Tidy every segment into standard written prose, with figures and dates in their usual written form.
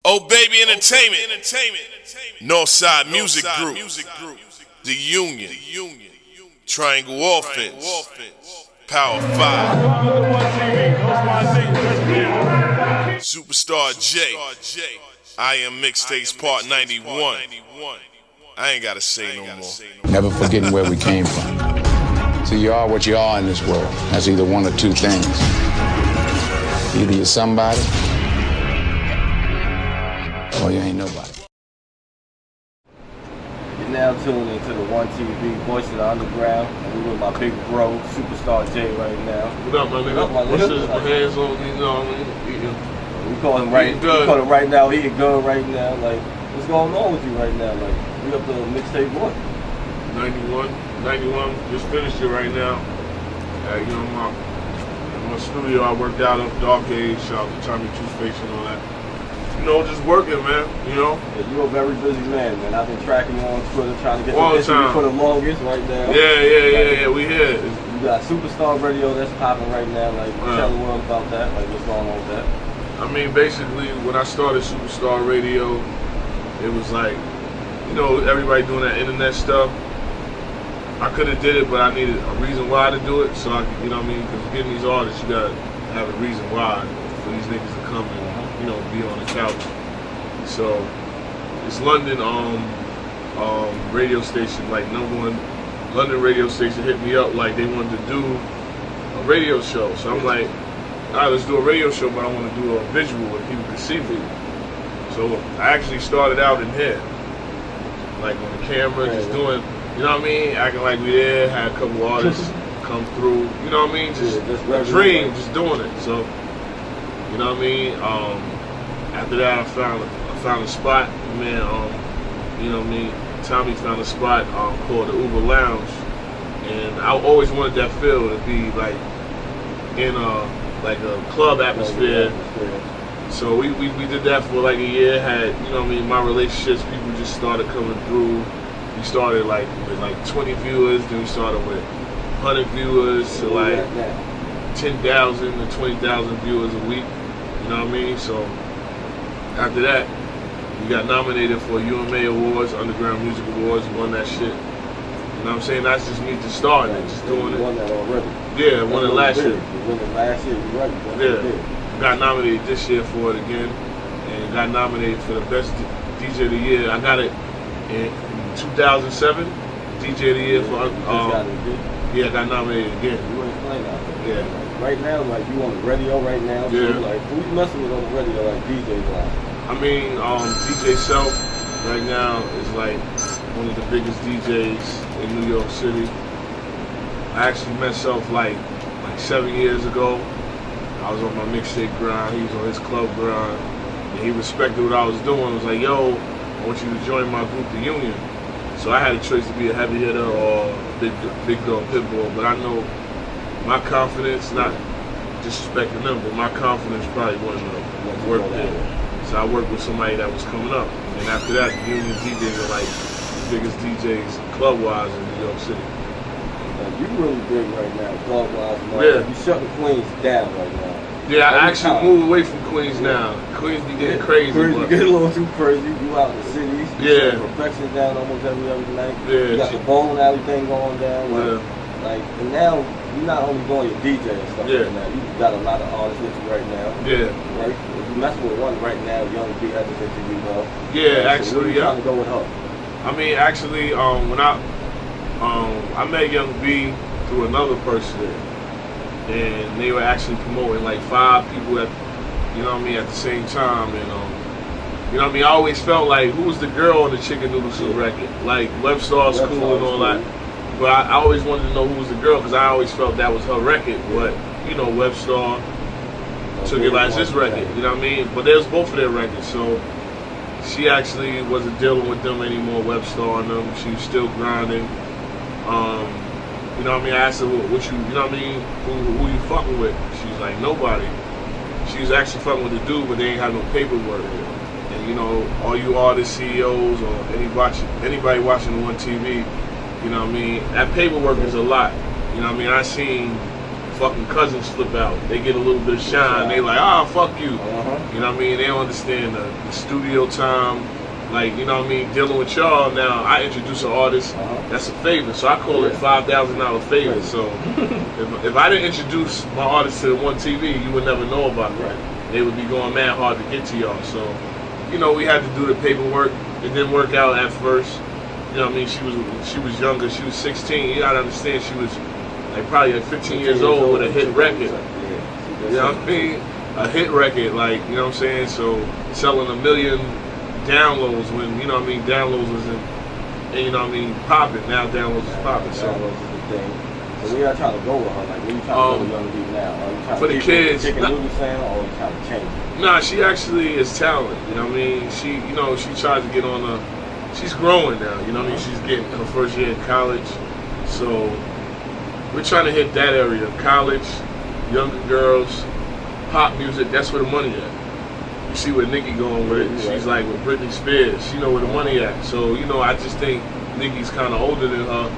Oh Baby Entertainment, Northside Music Group, The Union, Triangle Offense, Power 5, Superstar J, I Am Mixtapes Part 91. I ain't gotta say no more. Never forgetting where we came from. So you are what you are in this world. That's either one or two things. Either you're somebody, or you ain't nobody. You're now tuned into the One TV, Voice of the Underground, and we with my big bro, Superstar J right now. What up, my nigga? What up, my nigga? What's this? My hands on, you know what I mean? We call him right. We call him right now. Eating good right now. Like, what's going on with you right now? Like, we up to mixtape what? 91. Just finished it right now. You know, my studio I worked out of Dark Age. Shout out to Tommy Two Space and all that. You know, just working, man. You know. Yeah, you're a very busy man, man. I've been tracking you on Twitter, trying to get the history for the longest right now. Yeah. We here. You got Superstar Radio that's popping right now. Like, tell the world about that. Like, what's going on with that? I mean, basically, when I started Superstar Radio, it was like, you know, everybody doing that internet stuff. I could have did it, but I needed a reason why to do it. So I, you know what I mean? Because getting these artists, you gotta have a reason why for these niggas to come and, you know, be on the couch. So it's London radio station, like #1 London radio station hit me up like they wanted to do a radio show. So I'm like, all right, let's do a radio show, but I want to do a visual where people can see me. So I actually started out in here, like on the camera, just doing, you know what I mean, acting like we there, had a couple artists come through, you know what I mean, just a dream, just doing it. So, you know what I mean, after that I found a spot, man, you know what I mean, Tommy found a spot called the Uber Lounge, and I always wanted that feel to be like in like a club atmosphere. So we did that for like a year, had, you know what I mean, my relationships, people just started coming through. We started like with like 20 viewers, then we started with 100 viewers to like 10,000 to 20,000 viewers a week, you know what I mean? So after that, we got nominated for UMA Awards, Underground Music Awards, won that shit. You know what I'm saying? That's just me just starting it, just doing it. You won that already. Yeah, won it last year. You won it last year, you ready? Yeah. Got nominated this year for it again, and got nominated for the best DJ of the year. I got it in 2007, DJ of the year for yeah, I got nominated again. You ain't playing out there. Yeah. Right now, like, you on the radio right now. Yeah. So, like, who you messing with on the radio, like DJ wise? I mean, DJ Self right now is like one of the biggest DJs in New York City. I actually met Self like 7 years ago. I was on my mixtape grind, he was on his club grind, and he respected what I was doing. He was like, yo, I want you to join my group, The Union. So I had a choice to be a heavy hitter or a big dog pit bull, but I know my confidence, not disrespecting them, but my confidence probably wasn't to work there. So I worked with somebody that was coming up, and after that, The Union DJs are like the biggest DJs club-wise in New York City. You really big right now, club-wise. Yeah. You shutting Queens down right now. Yeah, I actually moved away from Queens now. Queens be getting crazy. You get a little too crazy. You out in the cities. Yeah. Perfection down almost every other night. Yeah. You got the bowling alley thing going down. Yeah. And now you're not only doing your DJ and stuff right now. You got a lot of artists with you right now. Yeah. Right. If you mess with one right now, Young B has to interview her. Yeah, so actually, trying to go with her. I mean, actually, when I met Young B through another person, and they were actually promoting like 5 people at, you know what I mean, at the same time, and you know what I mean, I always felt like, who was the girl on the Chicken Noodle Soup record? Like, Webstar's cool and all that, but I always wanted to know who was the girl, because I always felt that was her record, but, you know, Webstar took it as his record, you know what I mean, but there's both of their records, so she actually wasn't dealing with them anymore, Webstar and them, she was still grinding. You know what I mean? I asked her, what you know what I mean? Who you fucking with? She's like, nobody. She was actually fucking with the dude, but they ain't have no paperwork. And you know, all you artists, CEOs, or anybody watching the One TV, you know what I mean? That paperwork is a lot. You know what I mean? I seen fucking cousins flip out. They get a little bit of shine. They like, fuck you. You know what I mean? They don't understand the studio time. Like, you know what I mean? Dealing with y'all now, I introduce an artist, that's a favor. So I call it $5,000 favor. So if I didn't introduce my artist to One TV, you would never know about it. They would be going mad hard to get to y'all. So, you know, we had to do the paperwork. It didn't work out at first. You know what I mean? She was younger. She was 16. You gotta understand, she was like probably like 15 years old with a hit record. You know what I mean? A hit record, like, you know what I'm saying? So selling 1 million downloads when, you know what I mean, downloads was in, and you know what I mean, popping. Now downloads is popping. So downloads is the thing. So we are trying to go with her. Like, what you trying to go with young people now? Are you trying for to the keep kids, chicken noodle sound, or are you trying to change it? Nah, she actually is talented. You know what I mean? She, you know, she tries to get on a. She's growing now. You know what I mean? She's getting her first year in college. So we're trying to hit that area. College, younger girls, pop music. That's where the money at. You see where Nicki going with it. She's like with Britney Spears. She know where the money at. So, you know, I just think Nicki's kind of older than her.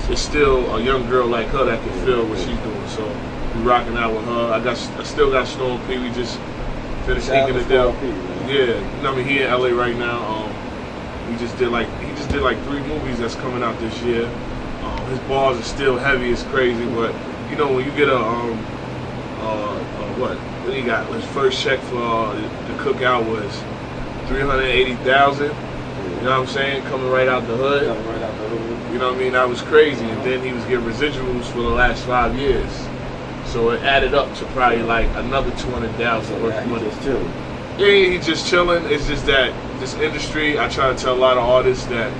It's still a young girl like her that can feel what she's doing. So we rocking out with her. I still got Storm P. We just finished inking the deal. Yeah, you know, I mean, he in LA right now. He just did like 3 movies that's coming out this year. His bars are still heavy. It's crazy, but you know, when you get a what do you got? His first check for the cookout was $380,000. You know what I'm saying? Coming right out the hood. You know what I mean? That was crazy. And then he was getting residuals for the last 5 years. So it added up to probably like another $200,000 worth of money. Just chilling. Yeah, he's just chilling. It's just that this industry, I try to tell a lot of artists that,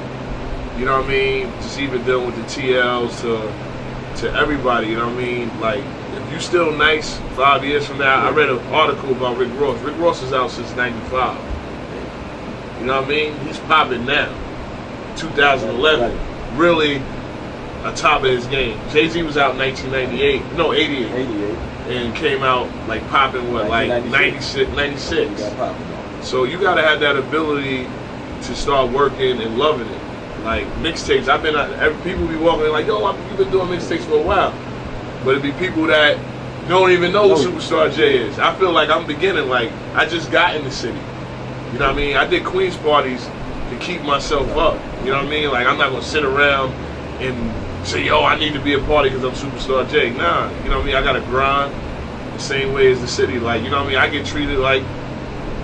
you know what I mean, just even dealing with the TLs to everybody, you know what I mean? Like, if you still nice 5 years from now, I read an article about Rick Ross. Rick Ross is out since 95. You know what I mean? He's popping now. 2011, really atop of his game. Jay-Z was out in 88. And came out like popping, what, like 96. So you gotta have that ability to start working and loving it. Like mixtapes, people be walking in like, yo, you've been doing mixtapes for a while. But it be people that don't even know who Superstar J is. I feel like I'm beginning, like, I just got in the city. You know what I mean? I did Queens parties to keep myself up. You know what I mean? Like, I'm not gonna sit around and say, yo, I need to be a party because I'm Superstar J. Nah, you know what I mean? I gotta grind the same way as the city. Like, you know what I mean? I get treated like,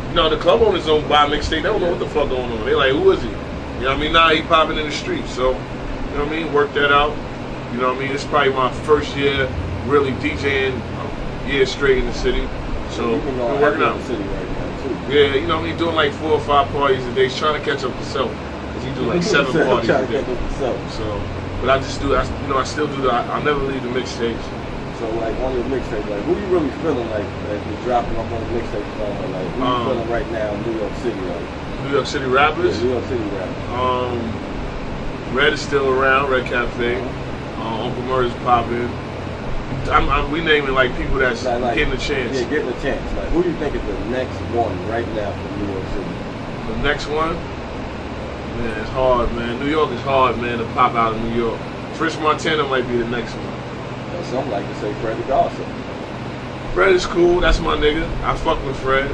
you know, the club owners don't buy mixtape. They don't know what the fuck going on. They like, who is he? You know what I mean? Nah, he popping in the streets. So, you know what I mean? Work that out. You know what I mean? It's probably my first year really DJing a year straight in the city. So, we're working out. Yeah, you know what I mean? Doing like 4 or 5 parties a day. He's trying to catch up to self. Because he do like 7 parties a day. So, but I just do, I still do that. I'll never leave the mixtapes. So, like, on your mixtape, like, who you really feeling like you're dropping off on the mixtape? Like, who you feeling right now in New York City? Like? New York City rappers? Yeah, New York City rappers. Red is still around, Red Cafe. Uncle Murray's popping. We naming like people that's getting a chance. Yeah, getting a chance. Like, who do you think is the next one right now from New York City? The next one? Man, it's hard, man. New York is hard, man, to pop out of New York. French Montana might be the next one. Some like to say Fred the Gossip. Fred is cool. That's my nigga. I fuck with Fred.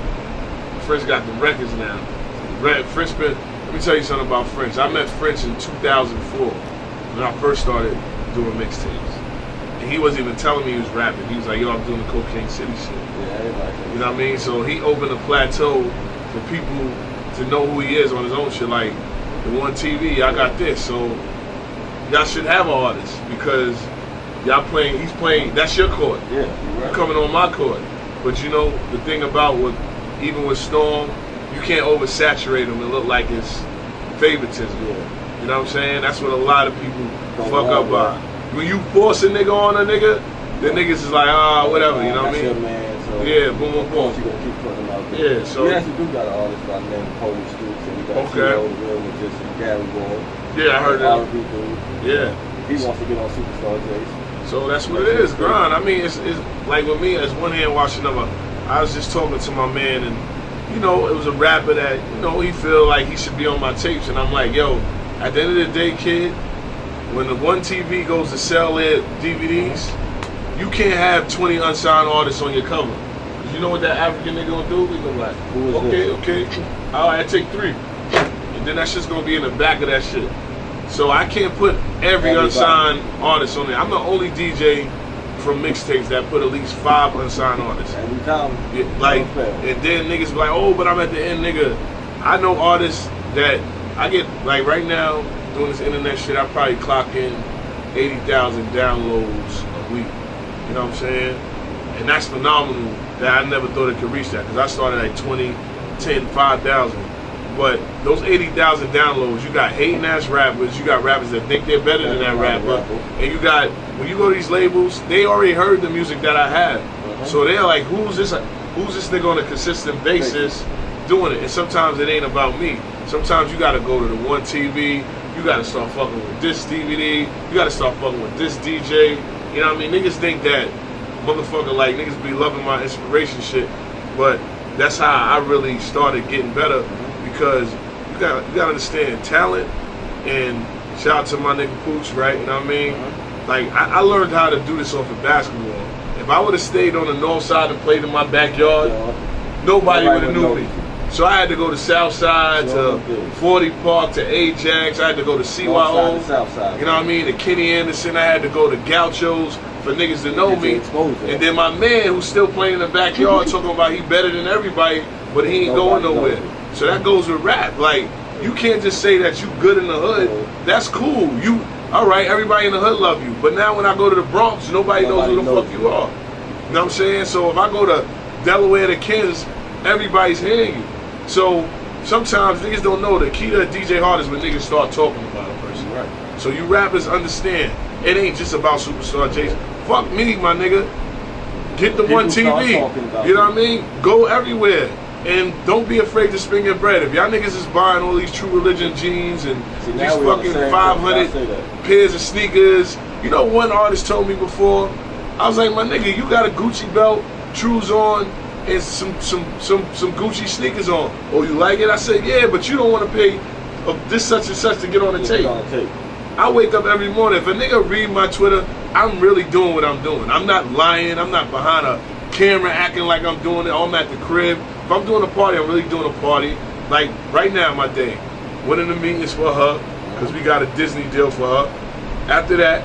Fred's got the records now. French been. Let me tell you something about French. I met French in 2004 when I first started doing mixtapes. And he wasn't even telling me he was rapping. He was like, yo, I'm doing the Cocaine City shit. Yeah, everybody. You know what I mean? So he opened a plateau for people to know who he is on his own shit. Like, the One TV, I got this. So y'all should have an artist because y'all playing, he's playing, that's your court. Yeah, you're right. You're coming on my court. But you know, the thing about even with Storm, you can't oversaturate him and look like it's favoritism. Yeah. You know what I'm saying? That's what a lot of people fuck up by. When you force a nigga on a nigga, the niggas is like, whatever, you know what I mean? Man, so yeah, boom, boom, boom. You gonna keep putting him out there. Yeah, so. We actually do got an artist by the name of Polish Streets, and we got Okay. the real magician, Gary Boy. Yeah, I heard that. R&B dude. Yeah. He wants to get on Superstar J. So that's what it is, grind. I mean, it's like with me, as one hand washing another. I was just talking to my man, and you know, it was a rapper that, you know, he feel like he should be on my tapes, and I'm like, yo, at the end of the day, kid, when the One TV goes to sell their DVDs, you can't have 20 unsigned artists on your cover. You know what that African nigga gonna do? He gonna be like, okay, all right, I take 3. And then that shit's gonna be in the back of that shit. So I can't put every unsigned artist on there. I'm the only DJ from mixtapes that put at least 5 unsigned artists. Every time. Yeah, like, and then niggas be like, oh, but I'm at the end, nigga. I know artists that I get, like right now, doing this internet shit, I probably clock in 80,000 downloads a week. You know what I'm saying? And that's phenomenal that I never thought it could reach that, because I started at 20, 10, 5,000. But those 80,000 downloads, you got hating ass rappers, you got rappers that think they're better than that rapper, and you got, when you go to these labels, they already heard the music that I have. So they're like, who's this nigga on a consistent basis doing it? And sometimes it ain't about me. Sometimes you gotta go to the one TV, you gotta start fucking with this DVD, you gotta start fucking with this DJ. You know what I mean? Niggas think that motherfucker, like, niggas be loving my inspiration shit, but that's how I really started getting better, because you gotta understand talent. And shout out to my nigga Pooch, right? You know what I mean? Like, I learned how to do this off of basketball. If I would have stayed on the north side and played in my backyard, nobody would have knew me. So I had to go to South Side, to 40 Park, to Ajax. I had to go to CYO. You know what I mean? To Kenny Anderson. I had to go to Gauchos for niggas to know me. And then my man, who's still playing in the backyard, talking about he better than everybody, but he ain't going nowhere. So that goes with rap. Like, you can't just say that you good in the hood. That's cool. All right, everybody in the hood love you. But now when I go to the Bronx, nobody knows who the fuck you are. You know what I'm saying? So if I go to Delaware to Kansas, everybody's hearing you. So sometimes niggas don't know the key to DJ Hard is when niggas start talking about a person. Right. So you rappers understand, it ain't just about Superstar Jason. Fuck me, my nigga. Get the one TV. You know what I mean? Go everywhere. And don't be afraid to spend your bread. If y'all niggas is buying all these True Religion jeans and these fucking 500 pairs of sneakers. You know, one artist told me before, I was like, my nigga, you got a Gucci belt, Trues on, and some Gucci sneakers on. Oh, you like it? I said, yeah, but you don't want to pay this such and such to get on the tape. I wake up every morning. If a nigga read my Twitter, I'm really doing what I'm doing. I'm not lying. I'm not behind a camera acting like I'm doing it. I'm at the crib. If I'm doing a party, I'm really doing a party. Like right now, my day. Winning the meetings for her, because we got a Disney deal for her. After that,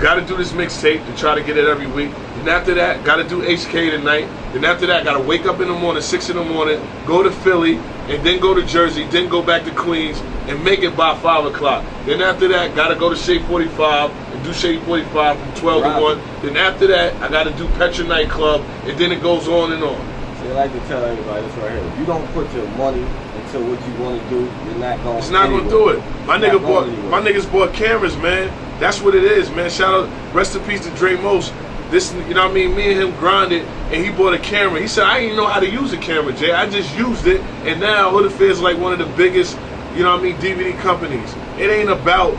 got to do this mixtape to try to get it every week. And after that, got to do HK tonight. Then after that, got to wake up in the morning, 6 in the morning, go to Philly, and then go to Jersey, then go back to Queens, and make it by 5 o'clock. Then after that, got to go to Shade 45, and do Shade 45 from 12 to 1. Then after that, I got to do Petra Nightclub, and then it goes on and on. I like to tell everybody this right here. If you don't put your money into what you want to do, you're not going to It's not going to do it. My niggas bought cameras, man. That's what it is, man. Shout out, rest in peace to Dre Most. This, you know what I mean? Me and him grinded, and he bought a camera. He said, I didn't know how to use a camera, Jay. I just used it, and now Hood Affairs is like one of the biggest, you know what I mean, DVD companies. It ain't about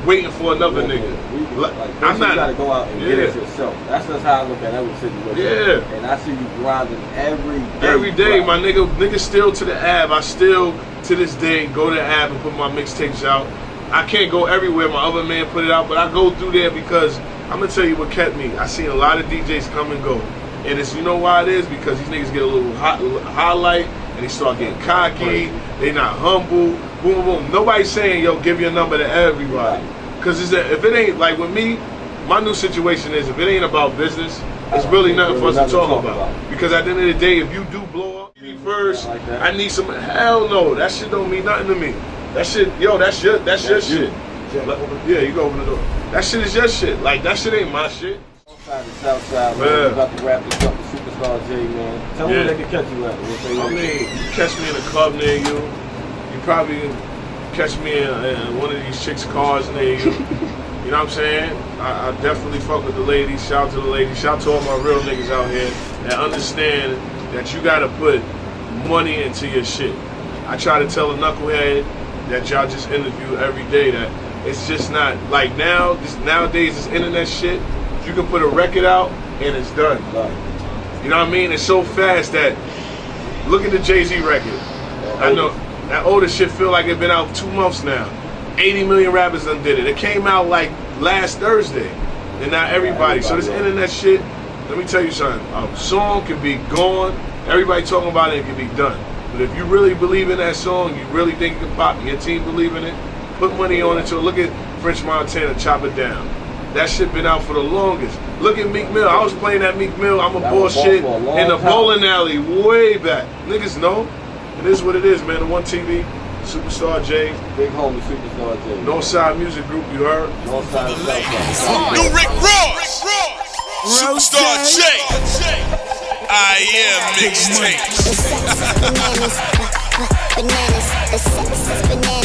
waiting for another nigga. I'm not. You gotta go out and get it yourself. That's just how I look at every situation. Yeah. And I see you grinding every day. Every day, my nigga. Niggas still to the Ave. I still to this day go to the Ave and put my mixtapes out. I can't go everywhere. My other man put it out, but I go through there because I'm gonna tell you what kept me. I seen a lot of DJs come and go, and it's, you know why it is, because these niggas get a little highlight and they start getting cocky. They not humble. Boom, boom. Nobody's saying, yo, give your number to everybody. Because if it ain't, like with me, my new situation is, if it ain't about business, it's really nothing for us to talk about. Because at the end of the day, if you do blow up me first, I need some, hell no, that shit don't mean nothing to me. That shit, yo, that's your shit. Yeah, you go open the door. That shit is your shit. Like, that shit ain't my shit. Southside to Southside, man. We about to wrap this up with Superstar J, man. Tell me where they can catch you at. I mean, you catch me in a club near you. You probably catch me in one of these chicks' cars near you. You know what I'm saying? I definitely fuck with the ladies. Shout out to the ladies. Shout out to all my real niggas out here that understand that you gotta put money into your shit. I try to tell a knucklehead that y'all just interview every day that it's just not like nowadays this internet shit, you can put a record out and it's done. You know what I mean? It's so fast that look at the Jay-Z record. I know that older shit feel like it been out 2 months now. 80 million rappers done did it. It came out like last Thursday. and not everybody. So this internet shit, let me tell you something. A song can be gone, everybody talking about it, it can be done. But if you really believe in that song, you really think it can pop, your team believe in it, put money on it. So look at French Montana, Chop It Down. That shit been out for the longest. Look at Meek Mill. I was playing that Meek Mill, I'm a bullshit in the bowling alley way back. Niggas know. It is what it is, man. The One TV, Superstar J. Big homie, Superstar J. Northside Music Group, you heard? Northside and Southside. New Rick Ross. Superstar J. I am mixtape. Bananas, the sex is bananas.